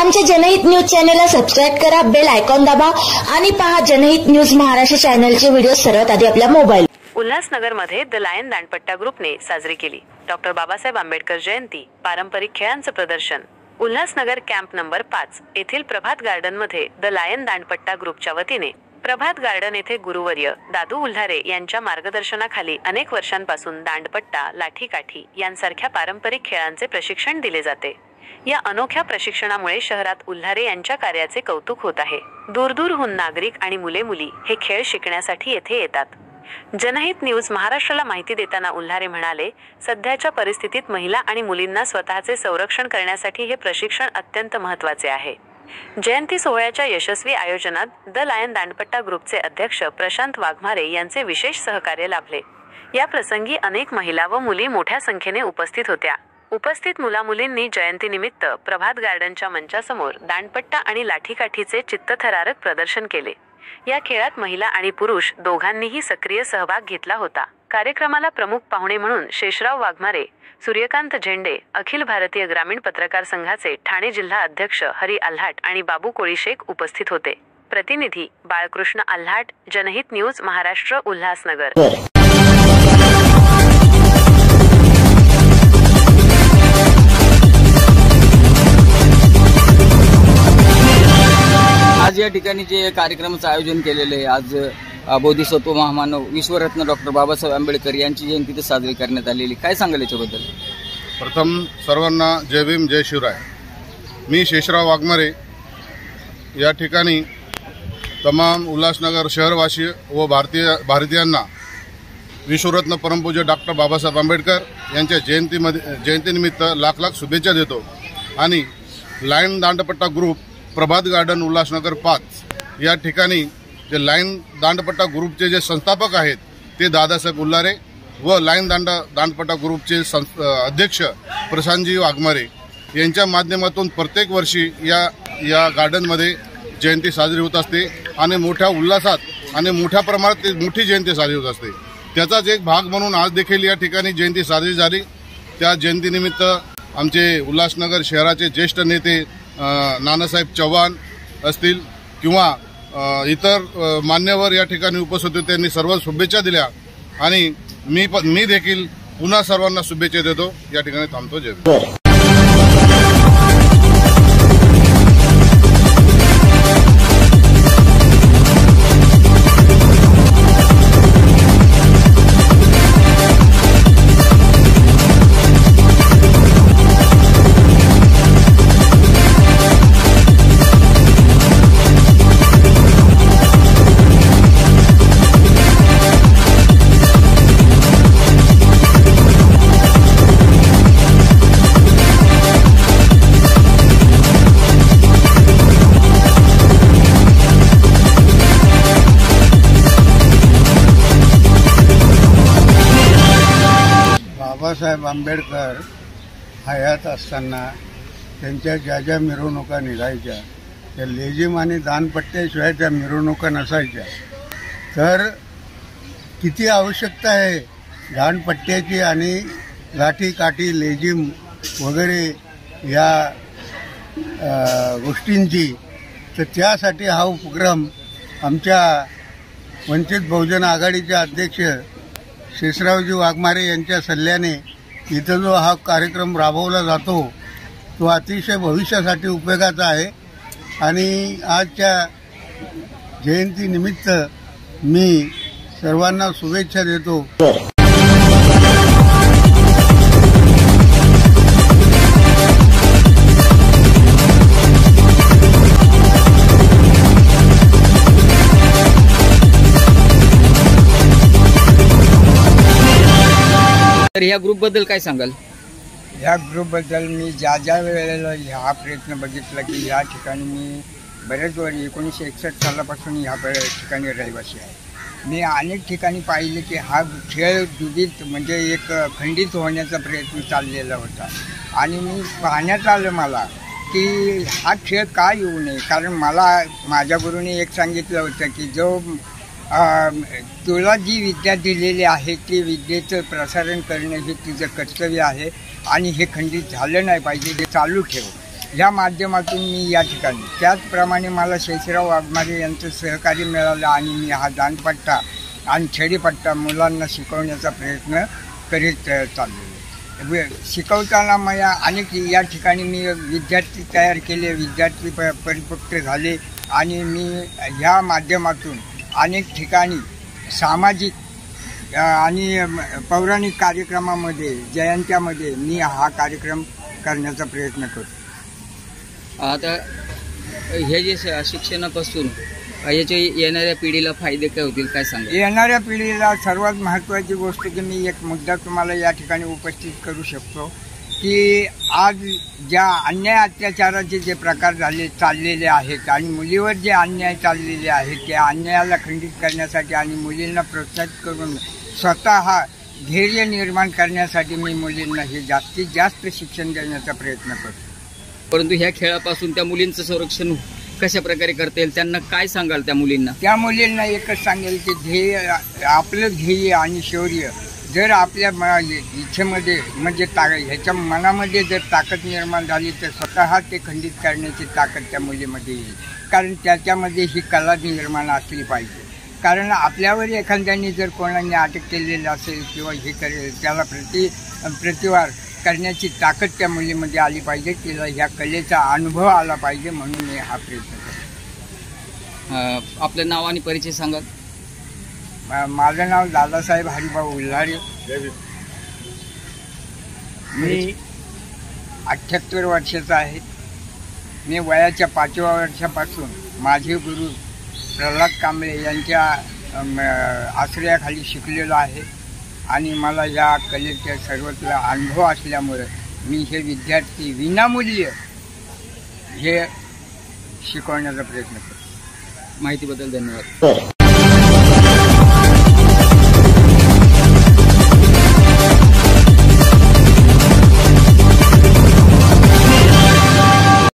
आमच्या जनहित न्यूज चॅनलला सबस्क्राइब करा, बेल आयकॉन दाबा आणि पहा जनहित न्यूज महाराष्ट्र चॅनलचे व्हिडिओ सर्वात आधी आपल्या मोबाईल। उल्हासनगरमध्ये द लायन दांडपट्टा ग्रुपने साजरी केली डॉक्टर बाबासाहेब आंबेडकर जयंती पारंपरिक खेळांचं प्रदर्शन। उल्हासनगर कॅम्प नंबर 5 येथील प्रभात गार्डनमध्ये द लायन दांडपट्टा ग्रुपच्या वतीने प्रभात गार्डन येथे गुरुवर्य दादू उल्हारे यांच्या मार्गदर्शनाखाली अनेक वर्षांपासून दांडपट्टा, लाठीकाठी यांसारख्या पारंपरिक खेळांचे प्रशिक्षण दिले जाते। या अनोख्या प्रशिक्षणामुळे शहरात उल्हारे यांच्या कार्याचे कौतुक होत आहे। दूरदूरहून नागरिक आणि मुले-मुली हे खेळ शिकण्यासाठी येथे येतात। जनहित न्यूज महाराष्ट्राला माहिती देताना उल्हारे म्हणाले, सध्याच्या परिस्थितीत महिला आणि मुलींना स्वतःचे संरक्षण करण्यासाठी हे प्रशिक्षण अत्यंत महत्त्वाचे आहे। जयंती सोहळ्याच्या यशस्वी आयोजनात द लायन दांडपट्टा ग्रुपचे अध्यक्ष प्रशांत वाघमारे यांचे विशेष सहकार्य लाभले। या प्रसंगी अनेक महिला व मुली मोठ्या संख्येने उपस्थित होत्या। उपस्थित मुला-मुलींनी जयंतीनिमित्त प्रभात गार्डनच्या मंचासमोर दांडपट्टा आणि लाठीकाठीचे चित्तथरारक प्रदर्शन केले। या खेळात महिला आणि पुरुष दोघांनीही सक्रिय सहभाग घेतला होता। कार्यक्रमाला प्रमुख पाहुणे म्हणून शेषराव वाघमारे, सूर्यकांत झेंडे, अखिल भारतीय ग्रामीण पत्रकार संघाचे ठाणे जिल्हा अध्यक्ष हरी आल्हाट आणि बाबू कोळीशेख उपस्थित होते। प्रतिनिधी बाळकृष्ण आल्हाट, जनहित न्यूज महाराष्ट्र, उल्हासनगर। आज या ठिकाणी जे कार्यक्रमाचं आयोजन केलेले आहे, आज बोधिसत्व महामानव विश्वरत्न डॉक्टर बाबासाहेब आंबेडकर यांची जयंती साजरी करण्यात आलेली, काय सांगाल याच्याबद्दल? प्रथम सर्वांना जय भीम, जय शिवराय। मी शेषराव वाघमारे या ठिकाणी तमाम उल्हासनगर शहरवासी व भारतीयांना विश्वरत्न परमपूज्य डॉक्टर बाबासाहेब आंबेडकर यांच्या जयंतीनिमित्त लाख लाख शुभेच्छा देतो। आणि लायन दांडपट्टा ग्रुप प्रभात गार्डन उल्हासनगर 5 या ठिकाणी जे लायन दांडपट्टा ग्रुपचे जे संस्थापक आहेत ते दादासाहेब उल्हारे व लायन दांडपट्टा ग्रुपचे अध्यक्ष प्रशांतजी वाघमारे यांच्या माध्यमातून प्रत्येक वर्षी या गार्डनमध्ये जयंती साजरी होत असते आणि मोठ्या उल्हासात आणि मोठ्या प्रमाणात मोठी जयंती साजरी होत असते। त्याचाच एक भाग म्हणून आज देखील या ठिकाणी जयंती साजरी झाली। त्या जयंतीनिमित्त आमचे उल्हासनगर शहराचे ज्येष्ठ नेते नानासाहेब चव्हाण असतील किंवा इतर मान्यवर या ठिकाणी उपस्थित होते, त्यांनी सर्व शुभेच्छा दिल्या आणि मी देखील पुन्हा सर्वांना शुभेच्छा देतो। या ठिकाणी थांबतो। जय। बाबासाहेब आंबेडकर हयात असताना त्यांच्या ज्या ज्या मिरवणुका निघायच्या त्या लेझिम आणि दानपट्ट्याशिवाय त्या मिरवणुका नसायच्या। तर किती आवश्यकता आहे दानपट्ट्याची आणि लाठी काठी लेझिम वगैरे या गोष्टींची, तर त्यासाठी हा उपक्रम आमच्या वंचित बहुजन आघाडीचे अध्यक्ष शेषरावजी वाघमारे यांच्या सल्ल्याने इथं जो हा कार्यक्रम राबवला जातो तो अतिशय भविष्यासाठी उपयोगाचा आहे। आणि आजच्या जयंतीनिमित्त मी सर्वांना शुभेच्छा देतो। तर या ग्रुपबद्दल काय सांगाल? या ग्रुपबद्दल मी ज्या वेळेला हा प्रयत्न बघितला की या ठिकाणी मी बरेच वर्ष 1961 सालापासून ह्या ठिकाणी रहिवासी आहे। मी अनेक ठिकाणी पाहिले की हा खेळ दुबीत म्हणजे एक खंडित होण्याचा प्रयत्न चाललेला होता आणि मी पाहण्यात आलं मला की हा खेळ का येऊ नये। कारण मला माझ्या गुरुने एक सांगितलं होतं की जो तुला जी विद्या दिलेली आहे ती विद्येचं प्रसारण करणे हे तुझं कर्तव्य आहे आणि हे खंडित झालं नाही पाहिजे, हे चालू ठेव। ह्या माध्यमातून मी या ठिकाणी, त्याचप्रमाणे मला शेषराव वाघमारे यांचं सहकार्य मिळालं आणि मी हा दांडपट्टा आणि खेडीपट्टा मुलांना शिकवण्याचा प्रयत्न करीत चाललो. शिकवताना मला अनेक या ठिकाणी मी विद्यार्थी तयार केले, विद्यार्थी परिपक्व झाले आणि मी ह्या माध्यमातून अनेक ठिकाणी सामाजिक आणि पौराणिक कार्यक्रमामध्ये, जयंत्यामध्ये मी हा कार्यक्रम करण्याचा प्रयत्न करतो. आता हे जे शिक्षणापासून याच्या येणाऱ्या पिढीला फायदे काय होतील, काय सांगा? येणाऱ्या पिढीला सर्वात महत्त्वाची गोष्ट की मी एक मुद्दा तुम्हाला या ठिकाणी उपस्थित करू शकतो की आज ज्या अन्याय अत्याचाराचे जे प्रकार चाललेले आहेत आणि मुलीवर जे अन्याय चाललेले आहेत त्या अन्यायाला खंडित करण्यासाठी आणि मुलींना प्रोत्साहित करून स्वतः धैर्य निर्माण करण्यासाठी मी मुलींना हे जास्तीत जास्त शिक्षण देण्याचा प्रयत्न करतो. परंतु ह्या खेळापासून त्या मुलींचं संरक्षण कशा प्रकारे करता येईल, त्यांना काय सांगाल? त्या मुलींना एकच सांगेल की आपलं ध्येय आणि शौर्य जर आपल्या इच्छेमध्ये म्हणजे ह्याच्या मनामध्ये जर ताकद निर्माण झाली तर स्वतः ते खंडित करण्याची ताकद त्या मुलीमध्ये येईल. कारण त्याच्यामध्ये ही कला निर्माण असली पाहिजे. कारण आपल्यावर एखाद्याने जर कोणाने अटक केलेलं असेल किंवा हे करेल त्याला प्रतिवार करण्याची ताकद त्या मुलीमध्ये आली पाहिजे. तिला ह्या कलेचा अनुभव आला पाहिजे म्हणून मी हा प्रयत्न करतो. आपलं नाव आणि परिचय सांगा. माझं नाव दादासाहेब हरिभाऊ उल्हारे. मी 78 वर्षाचा आहे. मी वयाच्या 5व्या वर्षापासून माझे गुरु प्रल्हाद कांबळे यांच्या आश्रयाखाली शिकलेलो आहे आणि मला या कलेचा सर्वत्र अनुभव असल्यामुळे मी हे विद्यार्थी विनामूल्य हे शिकवण्याचा प्रयत्न करतो. माहितीबद्दल धन्यवाद.